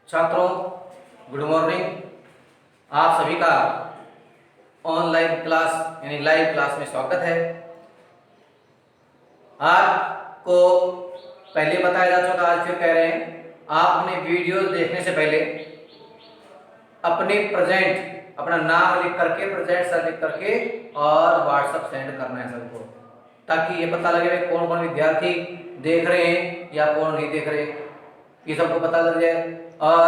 छात्रों, good morning. आप सभी का ऑनलाइन क्लास यानी लाइव क्लास में स्वागत है। आपको पहले बताया जा चुका, आज फिर कह रहे हैं, आपने वीडियो देखने से पहले अपना नाम लिख करके, प्रेजेंट सर लिख करके और व्हाट्सएप सेंड करना है सबको, ताकि ये पता लगे कौन कौन विद्यार्थी देख रहे हैं या कौन नहीं देख रहे, ये सबको पता लग जाए। और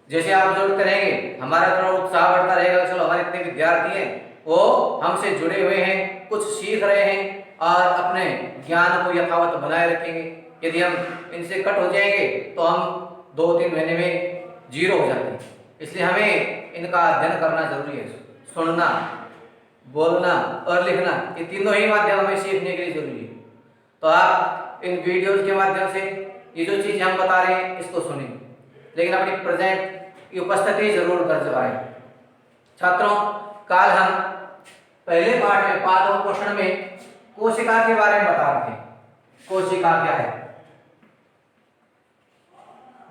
जैसे आप जरूर करेंगे, हमारा थोड़ा उत्साह बढ़ता रहेगा। चलो, हमारे इतने विद्यार्थी हैं, वो हमसे जुड़े हुए हैं, कुछ सीख रहे हैं और अपने ज्ञान को यथावत बनाए रखेंगे। यदि हम इनसे कट हो जाएंगे तो हम 2-3 महीने में जीरो हो जाते हैं। इसलिए हमें इनका अध्ययन करना जरूरी है। सुनना, बोलना और लिखना, ये तीनों ही माध्यम हमें सीखने के लिए जरूरी है। तो आप इन वीडियोज के माध्यम से ये जो चीज़ हम बता रहे हैं इसको सुनें, लेकिन अपनी प्रेजेंट की उपस्थिति जरूर दर्ज कराएं। छात्रों, कल हम पहले पार्ट में, पार्ट 1 क्वेश्चन में कोशिका के बारे में बता रहे थे। कोशिका क्या है?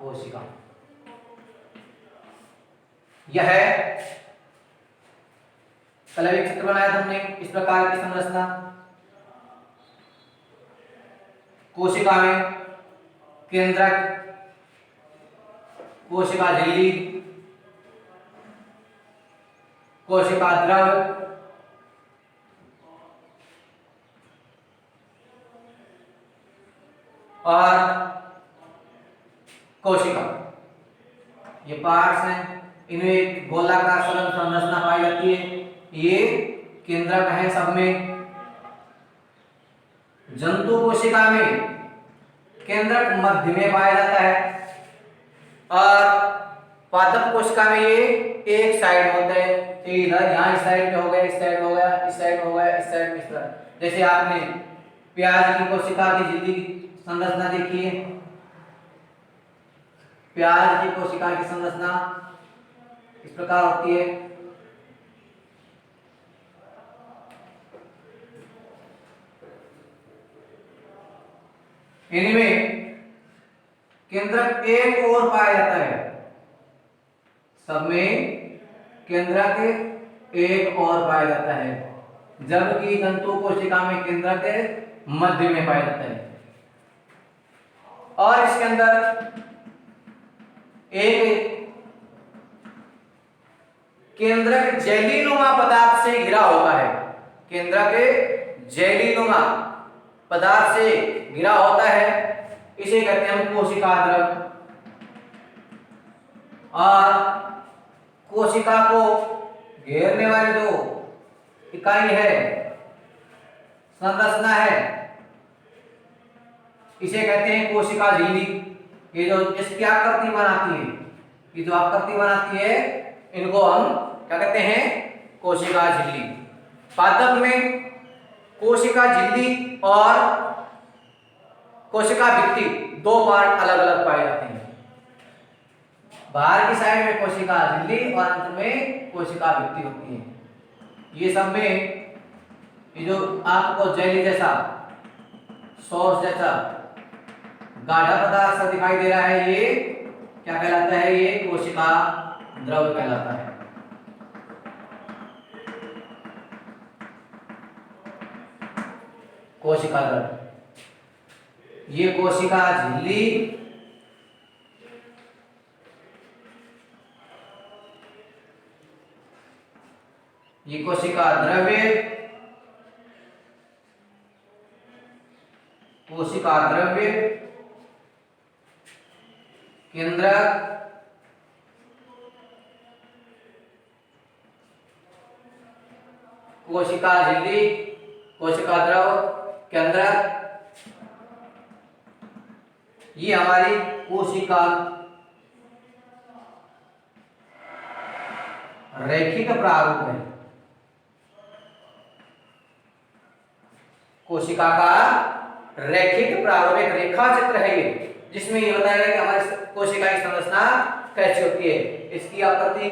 कोशिका यह है, कल एक चित्र बनाया था हमने, इस प्रकार की संरचना। कोशिका में केंद्रक, कोशिका झिल्ली, कोशिका द्रव और कोशिका, ये पार्ट्स हैं। इनमें गोलाकार संरचना पाई जाती है। ये केंद्रक है सब में। जंतु कोशिका में केंद्रक मध्य में पाया जाता है और पादप कोशिका में ये एक साइड होता है। इधर यहाँ इस साइड में हो गया, इस साइड हो गया, इस साइड हो गया, इस साइड में इस तरह। जैसे आपने प्याज की कोशिका की झिल्ली की संरचना देखी है। प्याज की कोशिका की संरचना इस प्रकार होती है। इनमें केंद्रक एक और पाया जाता है। सब में केंद्रक एक और पाया जाता है, जबकि जंतु कोशिका में केंद्रक मध्य में पाया जाता है। और इसके अंदर एक केंद्रक जेलीनुमा पदार्थ से घिरा होता है। केंद्रक जेलीनुमा पदार्थ से घिरा होता है, इसे कहते हैं हम कोशिका द्रव। और कोशिका को घेरने वाली जो इकाई है, संरचना है, इसे कहते हैं कोशिका झिल्ली। ये जो इसकी आकृति बनाती है, ये जो आकृति बनाती है, इनको हम क्या कहते हैं? कोशिका झिल्ली। पादप में कोशिका झिल्ली और कोशिका भित्ति, दो पार्ट अलग अलग पाए जाते हैं। बाहर की साइड में कोशिका झिल्ली और अंत में कोशिका भित्ति होती है। ये सब में ये जो आपको जेली जैसा, सॉस जैसा गाढ़ा पदार्थ सा दिखाई दे रहा है, ये क्या कहलाता है? ये कोशिका द्रव कहलाता है। कोशिका द्रव, ये कोशिका झिल्ली, ये कोशिका द्रव्य, कोशिका द्रव्य, केंद्रक, कोशिका झिल्ली, कोशिका द्रव, केंद्रक, ये हमारी कोशिका रैखिक प्रारूप है। कोशिका का रैखिक प्रारूप एक रेखा चित्र है ये, जिसमें ये बताया गया कि हमारी कोशिका की संरचना कैसी होती है। इसकी आकृति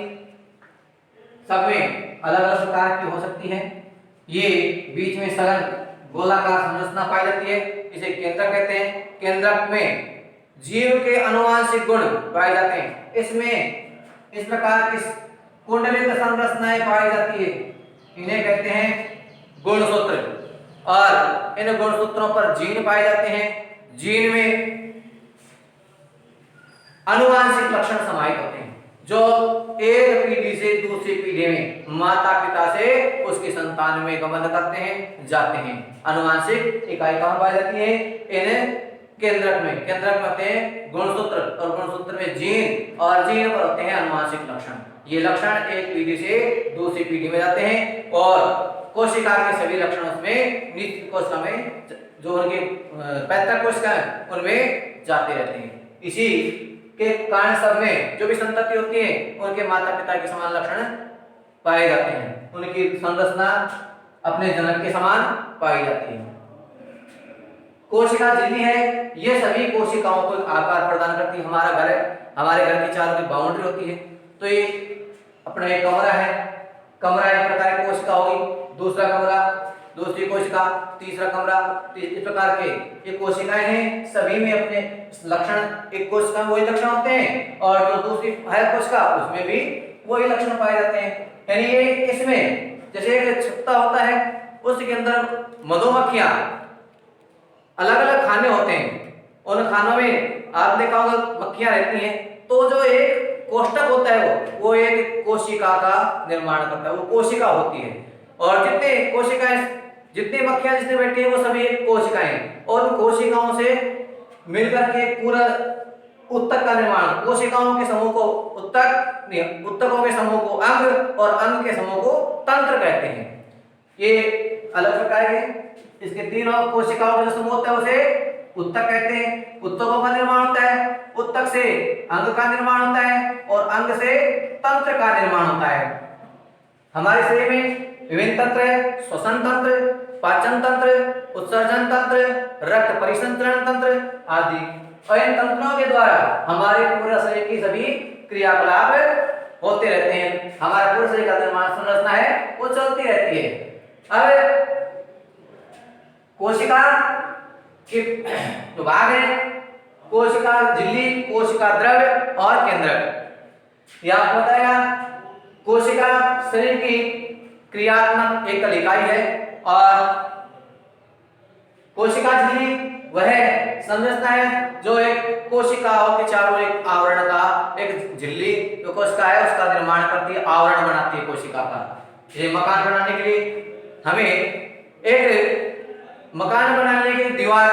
सब में अलग अलग प्रकार की हो सकती है। ये बीच में सरल गोलाकार संरचना पाई जाती है, इसे केंद्रक कहते हैं। केंद्रक में जीव के अनुवांशिक गुण पाए जाते हैं। इसमें इस प्रकार की कुंडलित संरचनाएं पाई जाती है, इन्हें कहते हैं गुणसूत्र। और इन गुणसूत्रों पर जीन पाए जाते हैं। जीन में अनुवांशिक लक्षण समाहित होते हैं जो एक पीढ़ी से दूसरी पीढ़ी में माता पिता से उसकी संतान में गमन करते हैं, जाते हैं। अनुवांशिक इकाई कहां पाई जाती है? इन केंद्रक में। केंद्रक में होते हैं गुणसूत्र और गुणसूत्र में जीन और जीन पर होते हैं अनुवांशिक लक्षण। ये लक्षण एक पीढ़ी से दूसरी पीढ़ी में जाते हैं और कोशिका के सभी लक्षण उसमें निश्चित कोशिका में जो उनके पैतृक कोशिका है उनमें जाते रहते हैं। इसी के कारण सब में जो भी संतति होती है उनके माता पिता के समान लक्षण पाए जाते हैं, उनकी संरचना अपने जनक के समान पाई जाती है। कोशिका झिल्ली है, ये सभी कोशिकाओं को आकार प्रदान करती है। हमारा घर है, हमारे घर की चारों तरफ बाउंड्री होती है, तो ये अपना एक कमरा है, कमरा एक प्रकार की कोशिका होगी, दूसरा कमरा दूसरी कोशिका, तीसरा कमरा, इस प्रकार के ये कोशिकाएं हैं, सभी में अपने लक्षण, एक कोशिका में वही लक्षण होते हैं और जो दूसरी है कोशिका उसमें भी वही लक्षण पाए जाते हैं। यानी ये इसमें जैसे एक छत्ता होता है, उसके अंदर मधुमक्खियां अलग अलग खाने होते हैं, उन खानों में आप देखा होगा मक्खियां रहती हैं, तो जो एक कोष्ठक होता है वो एक कोशिका का निर्माण करता है, वो कोशिका होती है। और जितने कोशिकाएं, जितनी मक्खियां जितने बैठी है वो सभी एक कोशिकाएं, और उन कोशिकाओं से मिलकर के पूरा उत्तक का निर्माण, कोशिकाओं के समूह को उत्तक नहीं, उत्तकों के समूह को अंग और अंग के समूह को तंत्र कहते हैं। ये अलग प्रकार के इसके तीनों कोशिकाओं का जो समूह होता है उसे उत्तक कहते हैं। उत्तकों का निर्माण होता है, उत्तक से अंग का निर्माण होता है और अंग से तंत्र का निर्माण होता है। हमारे शरीर में विभिन्न तंत्र है, श्वसन तंत्र, पाचन तंत्र, उत्सर्जन तंत्र, रक्त परिसंचरण तंत्र आदि। और इन तंत्रों के द्वारा हमारे पूरे शरीर की सभी क्रियाकलाप होते रहते हैं। हमारा पूरे शरीर का निर्माण संरचना है वो चलती रहती है। अब कोशिका के जो भाग है, कोशिका झिल्ली, कोशिका द्रव्य और केंद्रक। यह आपको बताएगा कोशिका शरीर की क्रियात्मक एकल इकाई है और कोशिका झिल्ली वह संरचना है जो एक कोशिकाओं के चारों एक आवरण का, एक झिल्ली जो कोशिका है उसका निर्माण करती है, आवरण बनाती है कोशिका का। ये मकान बनाने के लिए हमें एक मकान बनाने के लिए दीवार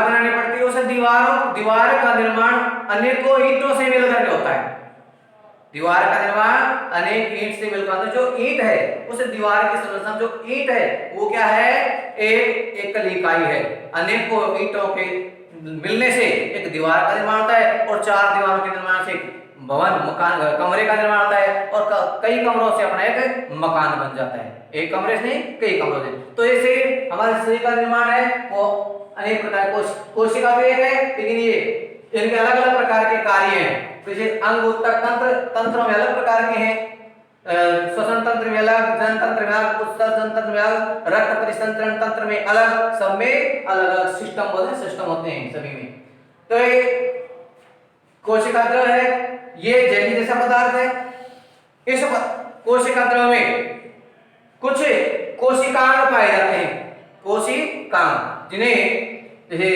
बनानी पड़ती है। उसे दीवार का निर्माण अनेकों ईंटों से मिलकर के होता है। दीवार का निर्माण अनेक ईंट से मिलकर होता है। जो ईंट है उस दीवार की संरचना, जो ईंट है वो क्या है? एक एकल इकाई है। अनेकों ईंटों के मिलने से एक दीवार का निर्माण होता है और चार दीवारों के निर्माण से भवन, मकान, कमरे का निर्माण होता है और कई कमरों से अपना एक मकान बन जाता है। एक कमरे से नहीं, कई कमरों से। तो ऐसे हमारे शरीर का निर्माण है वो अनेक प्रकार कोशिका भी एक है, लेकिन ये इनके अलग अलग प्रकार के कार्य हैं। जैसे अंग उत्तक तंत्रों में अलग प्रकार के हैं, श्वसन तंत्र में अलग, जन तंत्र में अलग, उत्सर्जन तंत्र में अलग, रक्त परिसंचरण तंत्र में अलग, सब में अलग अलग सिस्टम होते हैं सभी में। तो ये कोशिका द्रव है, ये जेली जैसा पदार्थ है। इस कोशिका द्रव में कुछ कोशिकांग पाए जाते हैं। कोशिकांग जिन्हें जैसे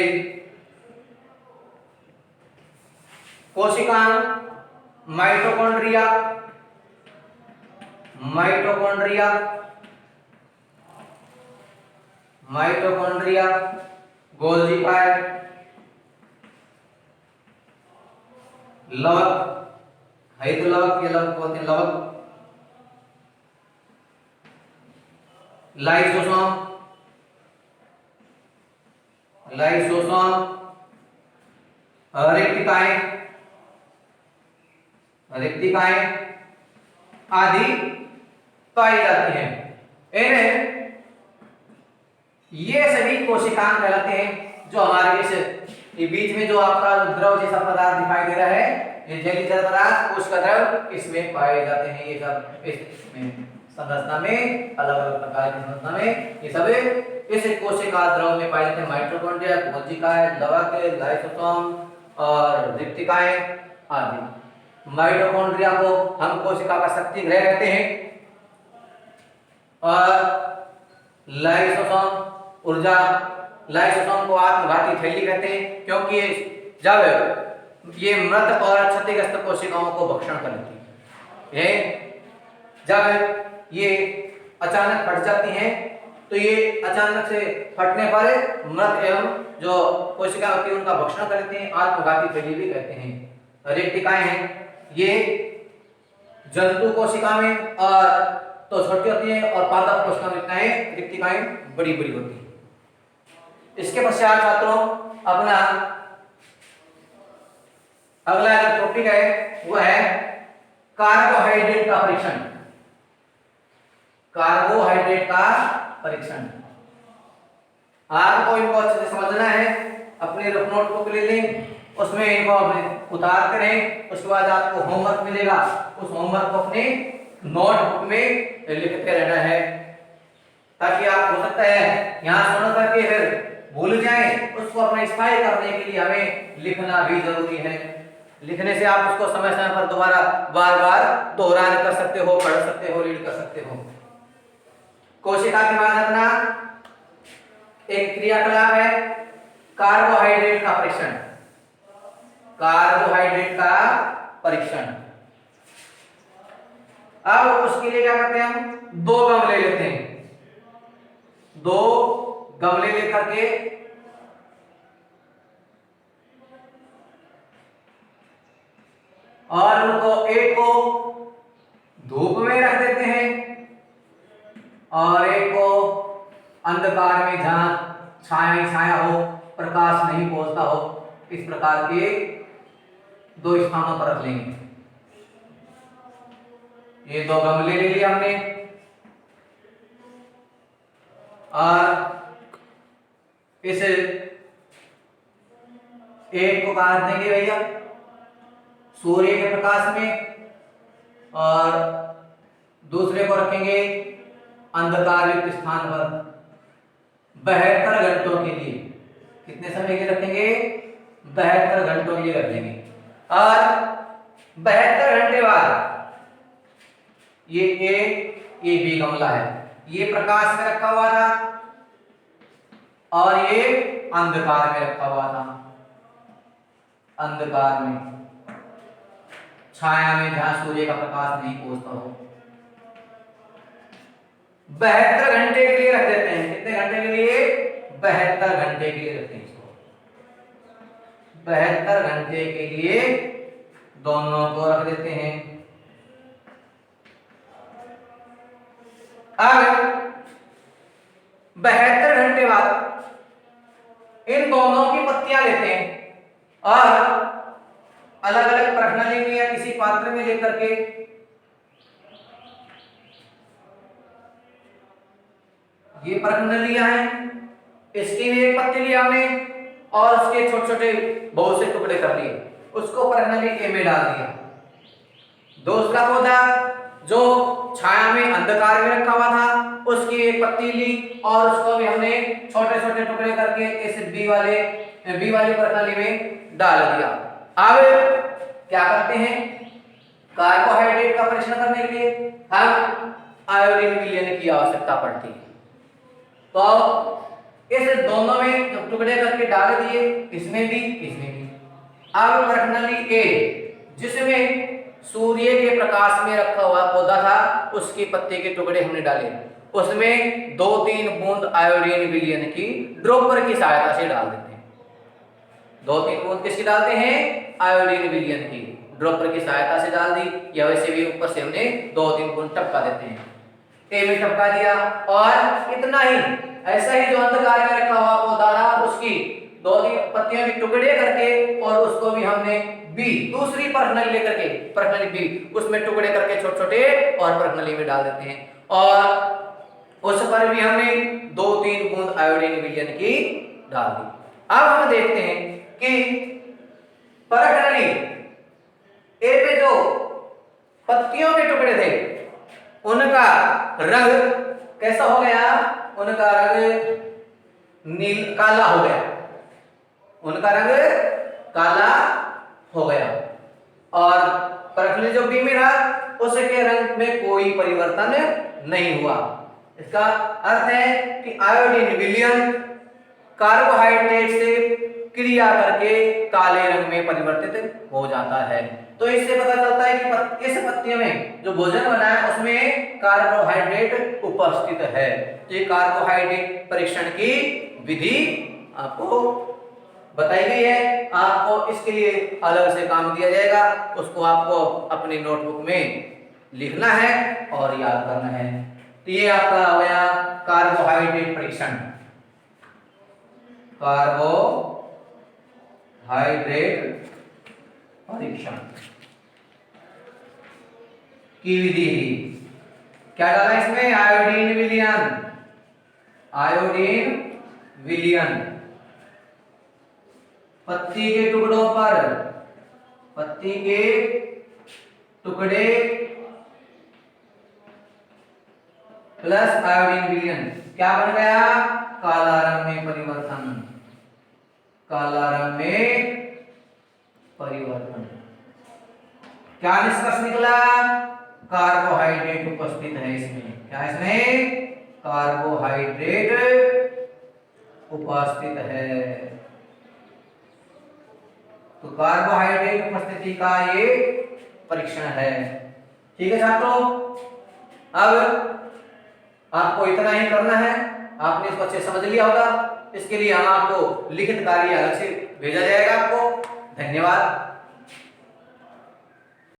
कोशिकांग माइटोकॉन्ड्रिया, गोल्जी पाइप, लवक, लवक, ये लवक बोलते हैं, लवक, लाइसोसोम, रेक्टिकाएं आदि पाई जाती हैं। इन्हें ये सभी कोशिकांग कहलाते हैं। जो हमारे इस बीच में जो आपका द्रव जैसा पदार्थ दिखाई दे रहा है, ये जेली जैसा पदार्थ, कोशिका द्रव, इसमें पाए जाते हैं। ये सब इसमें संरचना में अलग अलग प्रकार की संरचना में ये सब इस कोशिका द्रव में पाए जाते हैं माइटोकॉन्ड्रिया, कोशिकाएं, लवक, लाइसोसोम और रिक्तिकाएं आदि। माइटोकॉन्ड्रिया को हम कोशिका का शक्ति गृह कहते हैं और लाइसोसोम ऊर्जा, लाइसोसोम को आत्मघाती थैली कहते हैं क्योंकि जब ये मृत और क्षतिग्रस्त कोशिकाओं को भक्षण करती है, जब ये अचानक फट जाती हैं तो ये अचानक से फटने पर मृत एवं जो कोशिका होती है उनका भक्षण करते हैं, आत्मघाती थैली भी कहते हैं। रेक्टिकाएं हैं, ये जंतु कोशिका में और तो छोटी होती है और पादप कोशिका में रेक्टिकाएं बड़ी बड़ी होती है। इसके पश्चात छात्रों अपना अगला जो टॉपिक है वो है कार्बोहाइड्रेट का परीक्षण। कार्बोहाइड्रेट का परीक्षण आपको इनको अच्छे से समझना है। अपने रफ नोटबुक ले लें, उसमें इनको अपने उतारते रहें। उसके बाद आपको होमवर्क मिलेगा, उस होमवर्क को अपने नोटबुक में लिखते रहना है ताकि आप हो सकता है यहाँ सुन करके फिर भूल जाएं। उसको अपना स्थायी करने के लिए हमें लिखना भी जरूरी है। लिखने से आप उसको समय समय पर दोबारा बार बार दोहरान कर सकते हो, पढ़ सकते हो, रीड कर सकते हो। कोशिका के बाद अपना एक क्रियाकलाप है कार्बोहाइड्रेट का परीक्षण। कार्बोहाइड्रेट का परीक्षण, अब उसके लिए क्या करते हैं, हम दो गमले लेते हैं। दो गमले लेकर के और उनको एक को धूप में रख देते हैं और एक को अंधकार में जहां छाया ही छाया हो, प्रकाश नहीं पहुंचता हो, इस प्रकार के दो स्थानों पर रख लेंगे। ये दो गमले ले लिए हमने और इस एक को कहा देंगे भैया सूर्य के प्रकाश में और दूसरे को रखेंगे अंधकार युक्त स्थान पर 72 घंटों के लिए। कितने समय के लिए रखेंगे, 72 घंटों के लिए रख देंगे। और 72 घंटे बाद ये बी गमला है, ये प्रकाश में रखा हुआ था और ये अंधकार में रखा हुआ था। अंधकार में, छाया में जहां सूर्य का प्रकाश नहीं पहुंचता हो। 72 घंटे के लिए रख देते हैं। कितने घंटे के लिए, 72 घंटे के लिए रखते हैं इसको। 72 घंटे के लिए दोनों को रख देते हैं। अब 72 घंटे बाद इन दोनों की पत्तियां लेते हैं और अलग अलग प्रणाली में या किसी पात्र में लेकर के ये प्रणालियां हैं, इसकी भी एक पत्ती लिया हमने और उसके छोटे छोटे बहुत से टुकड़े कर लिए, उसको प्रणाली ए में डाल दिया। दूसरा पौधा जो छाया में अंधकार में रखा हुआ था उसकी एक पत्ती ली और उसको भी हमने छोटे छोटे टुकड़े करके इस बी वाली प्रणाली में डाल दिया। अब क्या करते हैं, कार्बोहाइड्रेट का परीक्षण करने के लिए हम आयोडीन विलयन की आवश्यकता पड़ती है। तो इस दोनों में जब टुकड़े करके डाल दिए, इसमें भी इसमें भी। अब प्रणाली ए जिसमें सूर्य के प्रकाश में रखा हुआ पौधा था उसकी पत्ते के टुकड़े हमने डाले, उसमें 2-3 बूंद आयोडीन विलयन की ड्रॉपर की सहायता से डाल देते हैं। 2-3 बूंद किसकी डालते हैं, आयोडीन विलयन की ड्रॉपर की सहायता से डाल दी, या वैसे भी ऊपर से हमने 2-3 बूंद टपका देते हैं। ए में टपका दिया और इतना ही, ऐसा ही जो अंधकार में रखा हुआ पौधा था उसकी 2-3 पत्तियों के टुकड़े करके और उसको भी हमने बी दूसरी प्रणाली लेकर के, प्रणाली बी उसमें टुकड़े करके छोटे छोटे और प्रणाली में डाल देते हैं और उस पर भी हमने 2-3 बूंद आयोडीन विलयन की डाल दी। अब हम देखते हैं कि प्रणाली ए पे जो पत्तियों के टुकड़े थे उनका रंग कैसा हो गया, उनका रंग नील काला हो गया, उनका रंग काला हो गया। और परफ्यूरिन जो बी में रहा उसके रंग में कोई परिवर्तन नहीं हुआ। इसका अर्थ है कि आयोडीन विलयन कार्बोहाइड्रेट से क्रिया करके काले रंग में परिवर्तित हो जाता है। तो इससे पता चलता है कि इस पत्ती में जो भोजन बना है उसमें कार्बोहाइड्रेट उपस्थित है। तो ये कार्बोहाइड्रेट परीक्षण की विधि आपको बताई गई है। आपको इसके लिए अलग से काम दिया जाएगा, उसको आपको अपनी नोटबुक में लिखना है और याद करना है। तो ये आपका हो गया कार्बोहाइड्रेट परीक्षण, कार्बोहाइड्रेट परीक्षण की विधि। क्या डाला इसमें? आयोडीन विलयन, आयोडीन विलयन पत्ती के टुकड़ों पर, पत्ती के टुकड़े प्लस आयोडीन विलयन क्या बन गया? काला रंग में परिवर्तन, काला रंग में परिवर्तन। क्या निष्कर्ष निकला? कार्बोहाइड्रेट उपस्थित है इसमें। क्या इसमें? कार्बोहाइड्रेट उपस्थित है। तो कार्बोहाइड्रेट उपस्थिति का ये परीक्षण है। ठीक है छात्रों, अब आपको इतना ही करना है। आपने इसको अच्छे समझ लिया होगा। इसके लिए हम आपको लिखित कार्य अलग से भेजा जाएगा आपको। धन्यवाद।